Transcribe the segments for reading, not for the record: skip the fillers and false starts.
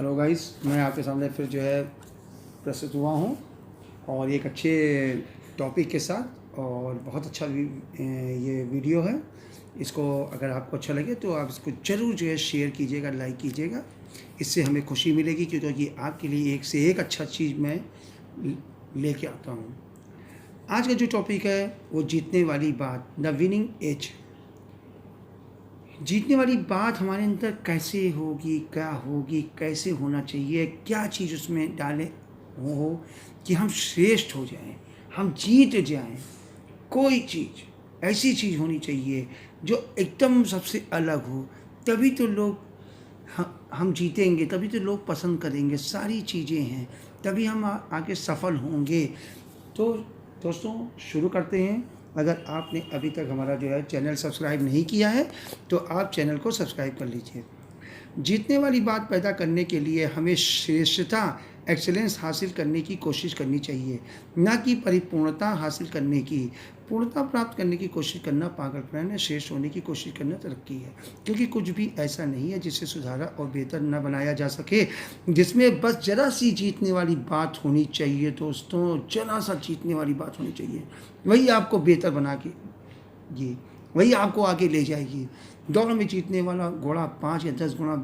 Hello guys, मैं आपके सामने फिर जो है प्रस्तुत हुआ हूँ और एक अच्छे टॉपिक के साथ। और बहुत अच्छा ये वीडियो है। इसको अगर आपको अच्छा लगे तो आप इसको ज़रूर जो है शेयर कीजिएगा, लाइक कीजिएगा। इससे हमें खुशी मिलेगी क्योंकि आपके लिए एक से एक अच्छा चीज़ मैं लेके आता हूँ। आज का जो टॉपिक है वो जीतने वाली बात, द विनिंग एज। जीतने वाली बात हमारे अंदर कैसे होगी, क्या होगी, कैसे होना चाहिए, क्या चीज़ उसमें डालें वो हो कि हम श्रेष्ठ हो जाएं, हम जीत जाएं। कोई चीज़ ऐसी चीज़ होनी चाहिए जो एकदम सबसे अलग हो, तभी तो लोग हम जीतेंगे, तभी तो लोग पसंद करेंगे। सारी चीज़ें हैं तभी हम आगे सफल होंगे। तो दोस्तों शुरू करते हैं। अगर आपने अभी तक हमारा जो है चैनल सब्सक्राइब नहीं किया है तो आप चैनल को सब्सक्राइब कर लीजिए। जीतने वाली बात पैदा करने के लिए हमें श्रेष्ठता, एक्सेलेंस हासिल करने की कोशिश करनी चाहिए, ना कि परिपूर्णता हासिल करने की। पूर्णता प्राप्त करने की कोशिश करना पागलपन है, श्रेष्ठ होने की कोशिश करना तरक्की है। क्योंकि कुछ भी ऐसा नहीं है जिसे सुधारा और बेहतर न बनाया जा सके, जिसमें बस जरा सी जीतने वाली बात होनी चाहिए। दोस्तों, जरा सा जीतने वाली बात होनी चाहिए, वही आपको बेहतर बना के जी वही आपको आगे ले जाएगी। दौड़ में जीतने वाला घोड़ा 5 या 10 गुना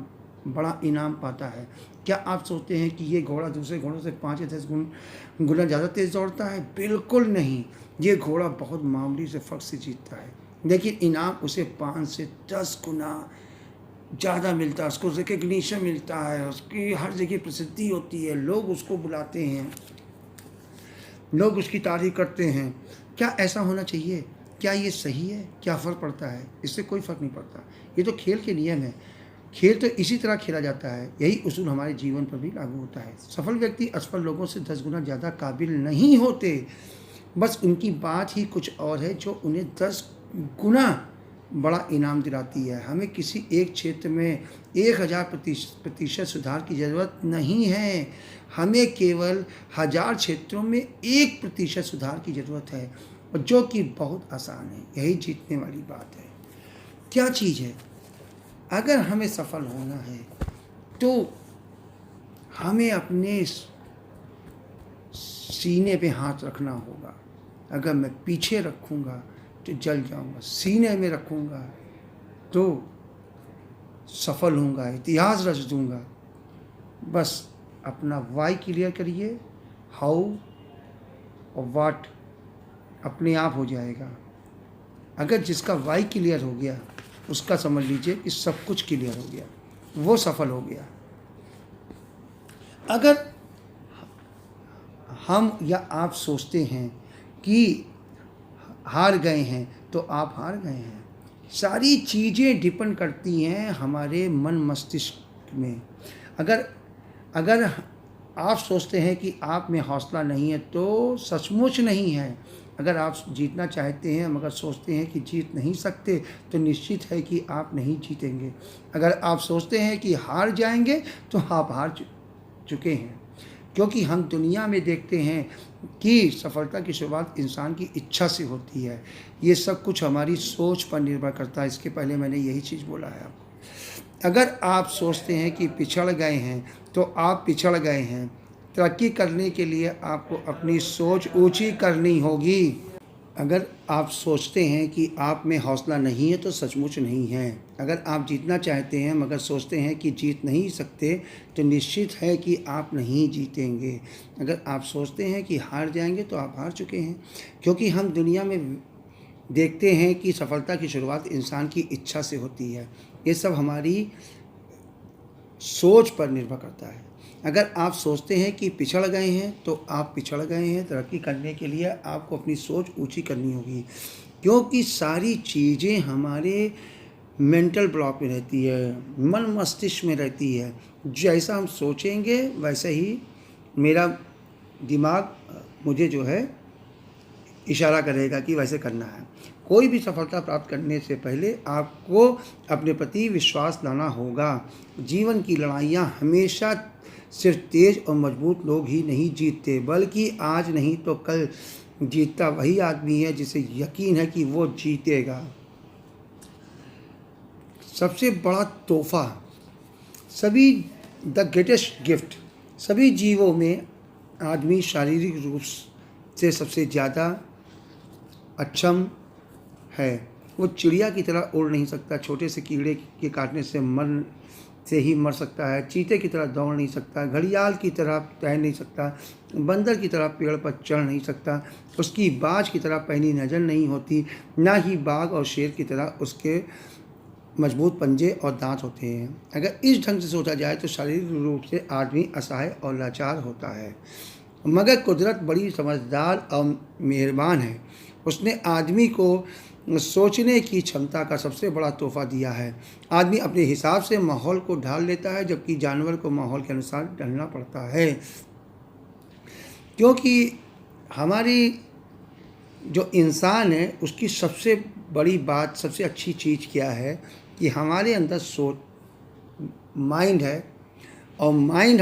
बड़ा इनाम पाता है। क्या आप सोचते हैं कि ये घोड़ा दूसरे घोड़ों से 5 या 10 गुना ज़्यादा तेज़ दौड़ता है? बिल्कुल नहीं। ये घोड़ा बहुत मामूली से फ़र्क से जीतता है, लेकिन इनाम उसे 5 से 10 गुना ज़्यादा मिलता है। उसको रिकग्निशन मिलता है, उसकी हर जगह प्रसिद्धि होती है, लोग उसको बुलाते हैं, लोग उसकी तारीफ करते हैं। क्या ऐसा होना चाहिए? क्या ये सही है? क्या फ़र्क पड़ता है? इससे कोई फ़र्क नहीं पड़ता। ये तो खेल के नियम है। खेल तो इसी तरह खेला जाता है। यही उसूल हमारे जीवन पर भी लागू होता है। सफल व्यक्ति असफल लोगों से 10 गुना ज़्यादा काबिल नहीं होते, बस उनकी बात ही कुछ और है जो उन्हें 10 गुना बड़ा इनाम दिलाती है। हमें किसी एक क्षेत्र में 1000% सुधार की ज़रूरत नहीं है, हमें केवल 1000 क्षेत्रों में 1% सुधार की ज़रूरत है, और जो कि बहुत आसान है। यही जीतने वाली बात है। क्या चीज़ है? अगर हमें सफल होना है तो हमें अपने सीने पे हाथ रखना होगा। अगर मैं पीछे रखूँगा तो जल जाऊँगा, सीने में रखूँगा तो सफल होऊंगा, इतिहास रच दूँगा। बस अपना वाई क्लियर करिए, हाउ और वाट अपने आप हो जाएगा। अगर जिसका वाई क्लियर हो गया उसका समझ लीजिए कि सब कुछ क्लियर हो गया, वो सफल हो गया। अगर हम या आप सोचते हैं कि हार गए हैं तो आप हार गए हैं। सारी चीज़ें डिपेंड करती हैं हमारे मन मस्तिष्क में। अगर आप सोचते हैं कि आप में हौसला नहीं है तो सचमुच नहीं है। अगर आप जीतना चाहते हैं मगर सोचते हैं कि जीत नहीं सकते तो निश्चित है कि आप नहीं जीतेंगे। अगर आप सोचते हैं कि हार जाएंगे तो आप हार चुके हैं। क्योंकि हम दुनिया में देखते हैं कि सफलता की शुरुआत इंसान की इच्छा से होती है। ये सब कुछ हमारी सोच पर निर्भर करता है। इसके पहले मैंने यही चीज़ बोला है आपको। अगर आप सोचते हैं कि पिछड़ गए हैं तो आप पिछड़ गए हैं। तरक्की करने के लिए आपको अपनी सोच ऊंची करनी होगी। अगर आप सोचते हैं कि आप में हौसला नहीं है तो सचमुच नहीं है। अगर आप जीतना चाहते हैं मगर सोचते हैं कि जीत नहीं सकते तो निश्चित है कि आप नहीं जीतेंगे। अगर आप सोचते हैं कि हार जाएंगे तो आप हार चुके हैं। क्योंकि हम दुनिया में देखते हैं कि सफलता की शुरुआत इंसान की इच्छा से होती है। ये सब हमारी सोच पर निर्भर करता है। अगर आप सोचते हैं कि पिछड़ गए हैं तो आप पिछड़ गए हैं। तरक्की करने के लिए आपको अपनी सोच ऊंची करनी होगी, क्योंकि सारी चीज़ें हमारे मेंटल ब्लॉक में रहती है, मन मस्तिष्क में रहती है। जैसा हम सोचेंगे वैसे ही मेरा दिमाग मुझे जो है इशारा करेगा कि वैसे करना है। कोई भी सफलता प्राप्त करने से पहले आपको अपने प्रति विश्वास लाना होगा। जीवन की लड़ाइयाँ हमेशा सिर्फ तेज और मजबूत लोग ही नहीं जीतते, बल्कि आज नहीं तो कल जीतता वही आदमी है जिसे यकीन है कि वो जीतेगा। सबसे बड़ा तोहफा सभी द ग्रेटेस्ट गिफ्ट। सभी जीवों में आदमी शारीरिक रूप से सबसे ज़्यादा अक्षम है। वो चिड़िया की तरह उड़ नहीं सकता, छोटे से कीड़े के काटने से ही मर सकता है, चीते की तरह दौड़ नहीं सकता, घड़ियाल की तरह तैर नहीं सकता, बंदर की तरह पेड़ पर चढ़ नहीं सकता, उसकी बाज की तरह पैनी नज़र नहीं होती, ना ही बाघ और शेर की तरह उसके मजबूत पंजे और दांत होते हैं। अगर इस ढंग से सोचा जाए तो शारीरिक रूप से आदमी असहाय और लाचार होता है, मगर कुदरत बड़ी समझदार और मेहरबान है। उसने आदमी को सोचने की क्षमता का सबसे बड़ा तोहफा दिया है। आदमी अपने हिसाब से माहौल को ढाल लेता है, जबकि जानवर को माहौल के अनुसार ढलना पड़ता है। क्योंकि हमारी जो इंसान है उसकी सबसे बड़ी बात, सबसे अच्छी चीज़ क्या है कि हमारे अंदर माइंड है, और माइंड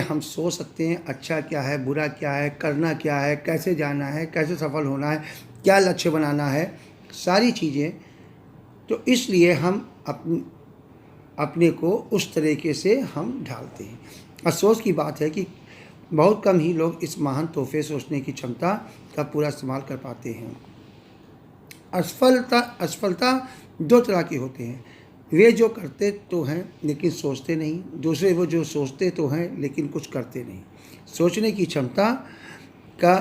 हम सोच सकते हैं अच्छा क्या है, बुरा क्या है, करना क्या है, कैसे जाना है, कैसे सफल होना है, क्या लक्ष्य बनाना है, सारी चीज़ें। तो इसलिए हम अपने को उस तरीके से हम ढालते हैं। अफसोस की बात है कि बहुत कम ही लोग इस महान तोहफे सोचने की क्षमता का पूरा इस्तेमाल कर पाते हैं। असफलता दो तरह के होते हैं, वे जो करते तो हैं लेकिन सोचते नहीं, दूसरे वो जो सोचते तो हैं लेकिन कुछ करते नहीं। सोचने की क्षमता का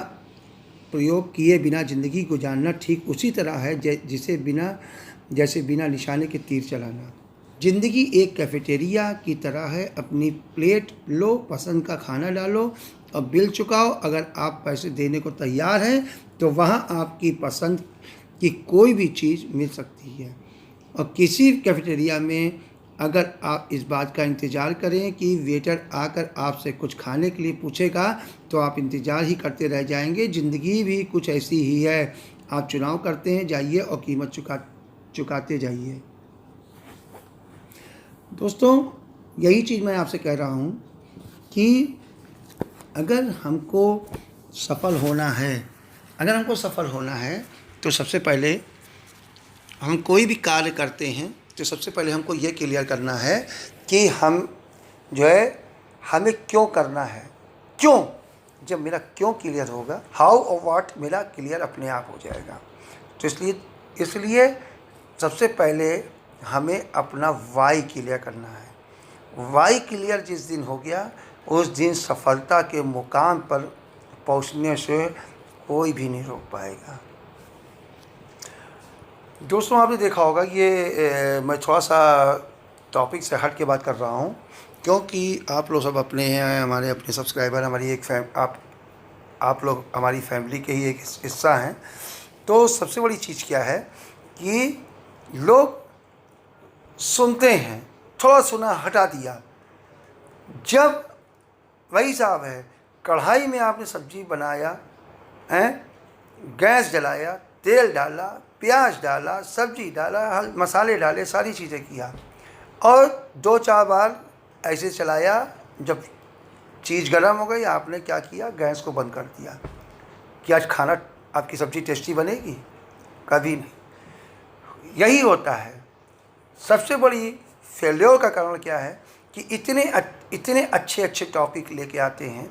प्रयोग किए बिना ज़िंदगी गुजारना ठीक उसी तरह है जैसे बिना निशाने के तीर चलाना। ज़िंदगी एक कैफेटेरिया की तरह है। अपनी प्लेट लो, पसंद का खाना डालो और बिल चुकाओ। अगर आप पैसे देने को तैयार हैं तो वहाँ आपकी पसंद की कोई भी चीज़ मिल सकती है। और किसी कैफेटेरिया में अगर आप इस बात का इंतज़ार करें कि वेटर आकर आपसे कुछ खाने के लिए पूछेगा तो आप इंतज़ार ही करते रह जाएंगे। ज़िंदगी भी कुछ ऐसी ही है। आप चुनाव करते हैं, जाइए और कीमत चुकाते जाइए। दोस्तों, यही चीज़ मैं आपसे कह रहा हूँ कि अगर हमको सफल होना है तो सबसे पहले हम कोई भी कार्य करते हैं तो सबसे पहले हमको ये क्लियर करना है कि हमें क्यों करना है। क्यों, जब मेरा क्यों क्लियर होगा, हाउ और व्हाट मेरा क्लियर अपने आप हो जाएगा। तो इसलिए सबसे पहले हमें अपना वाई क्लियर करना है। वाई क्लियर जिस दिन हो गया उस दिन सफलता के मुकाम पर पहुंचने से कोई भी नहीं रोक पाएगा। दोस्तों, आपने देखा होगा ये मैं थोड़ा सा टॉपिक से हट के बात कर रहा हूँ क्योंकि आप लोग सब अपने हैं, हमारे अपने सब्सक्राइबर, हमारी आप लोग हमारी फैमिली के ही एक हिस्सा हैं। तो सबसे बड़ी चीज़ क्या है कि लोग सुनते हैं, थोड़ा सुना हटा दिया। जब वही साहब है, कढ़ाई में आपने सब्जी बनाया है, गैस जलाया, तेल डाला, प्याज डाला, सब्जी डाला, मसाले डाले, सारी चीज़ें किया और 2-4 बार ऐसे चलाया। जब चीज़ गर्म हो गई आपने क्या किया, गैस को बंद कर दिया। कि आज खाना आपकी सब्ज़ी टेस्टी बनेगी? कभी नहीं। यही होता है सबसे बड़ी फेल्योर का कारण। क्या है कि इतने अच्छे टॉपिक लेके आते हैं।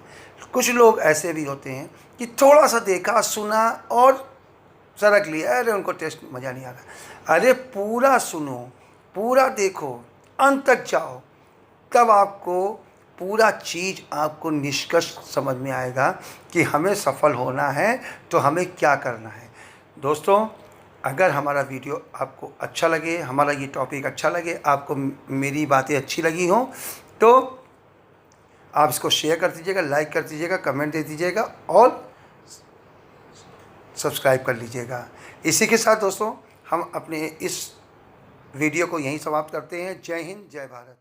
कुछ लोग ऐसे भी होते हैं कि थोड़ा सा देखा, सुना और सरक लिया, अरे उनको टेस्ट मज़ा नहीं आ रहा। अरे पूरा सुनो, पूरा देखो, अंत तक जाओ, तब आपको पूरा चीज़ आपको निष्कर्ष समझ में आएगा कि हमें सफल होना है तो हमें क्या करना है। दोस्तों, अगर हमारा वीडियो आपको अच्छा लगे, हमारा ये टॉपिक अच्छा लगे, आपको मेरी बातें अच्छी लगी हों तो आप इसको शेयर कर दीजिएगा, लाइक कर दीजिएगा, कमेंट दे दीजिएगा और सब्सक्राइब कर लीजिएगा। इसी के साथ दोस्तों हम अपने इस वीडियो को यहीं समाप्त करते हैं। जय हिंद, जय भारत।